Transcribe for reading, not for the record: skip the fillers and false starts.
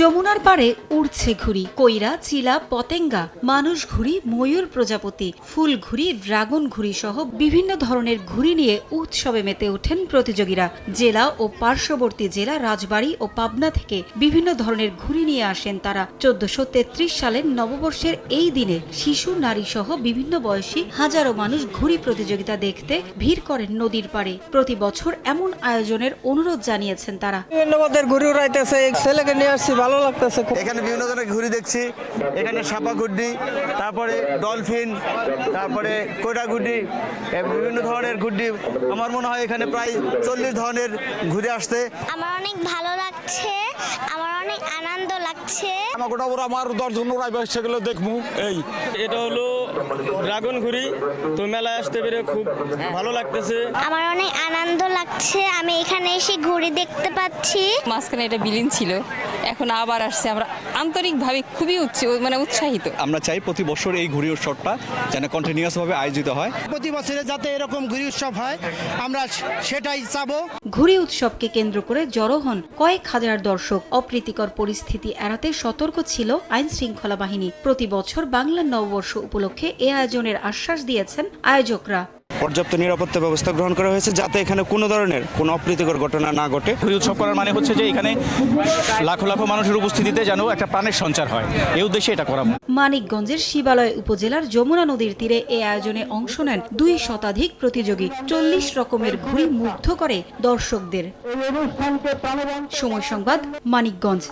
যমুনার পাড়ে উড়ছে ঘুড়ি, কইরা, চিলা, পতেঙ্গা, মানুষ ঘুড়ি, ময়ূর প্রজাপতি, ফুল ঘুড়ি, ড্রাগন ঘুড়ি সহ বিভিন্ন ধরনের ঘুড়ি নিয়ে উৎসবে মেতে ওঠেন প্রতিযোগীরা। জেলা ও পার্শ্ববর্তী জেলা রাজবাড়ী ও পাবনা থেকে বিভিন্ন ধরনের ঘুড়ি নিয়ে আসেন তারা। 1433 সালের নববর্ষের এই দিনে শিশু, নারী সহ বিভিন্ন বয়সী হাজারো মানুষ ঘুড়ি প্রতিযোগিতা দেখতে ভিড় করেন নদীর পাড়ে। প্রতি বছর এমন আয়োজনের অনুরোধ জানিয়েছেন তারা। ঘুড়ি উড়াইতেছে, ছেলেকে নিয়ে আসছি, ভালো লাগতেছে। এখানে বিভিন্ন ধরনের ঘুড়ি দেখছি, এখানে সাপা ঘুড়ি, তারপরে ডলফিন, তারপরে কোটা ঘুড়ি, বিভিন্ন ধরনের ঘুড়ি। আমার মনে হয় এখানে প্রায় 40 ধরনের ঘুড়ি আসছে। আমার অনেক ভালো লাগছে, আমার অনেক আনন্দ লাগছে। আমার 10 জন উড়াইবে, সেগুলো দেখবো। এটা হলো ড্রাগন ঘুড়ি, তো মেলায় আসতে পেরে খুব ভালো লাগতেছে। আমার অনেক আনন্দ লাগছে, আমি এখানে এসে ঘুড়ি দেখতে পাচ্ছি। মাঝখানে এটা বিলীন ছিল, এখন আবার আসছে। আমরা আন্তরিকভাবে খুবই উৎসাহিত। আমরা চাই প্রতি বছর এই ঘুড়ি উৎসবটা যেন কন্টিনিউয়াস ভাবে আয়োজিত হয়। প্রতি বছরে যাতে এরকম ঘুড়ি উৎসব হয়, আমরা সেটাই চাবো। ঘুড়ি উৎসবকে কেন্দ্র করে জড়ো হন কয়েক হাজার দর্শক। অপ্রীতিকর পরিস্থিতি এড়াতে সতর্ক ছিল আইন শৃঙ্খলা বাহিনী। প্রতি বছর বাংলার নববর্ষ উপলক্ষে এ আয়োজনের আশ্বাস দিয়েছেন আয়োজকরা। পর্যাপ্ত নিরাপত্তা ব্যবস্থা গ্রহণ করা হয়েছে যাতে এখানে কোনো ধরনের কোনো অপ্রীতিকর ঘটনা না ঘটে। ঘুড়ি উৎসব করার মানে হচ্ছে যে এখানে লাখো লাখো মানুষের উপস্থিতিতে যেন একটা প্রাণের সঞ্চার হয়, এই উদ্দেশ্যে এটা করা। মানিকগঞ্জের শিবালয় উপজেলার যমুনা নদীর তীরে এ আয়োজনে অংশ নেন 2 শতাধিক প্রতিযোগী। 40 রকমের ঘুড়ি মুগ্ধ করে দর্শকদের। সময় সংবাদ, মানিকগঞ্জ।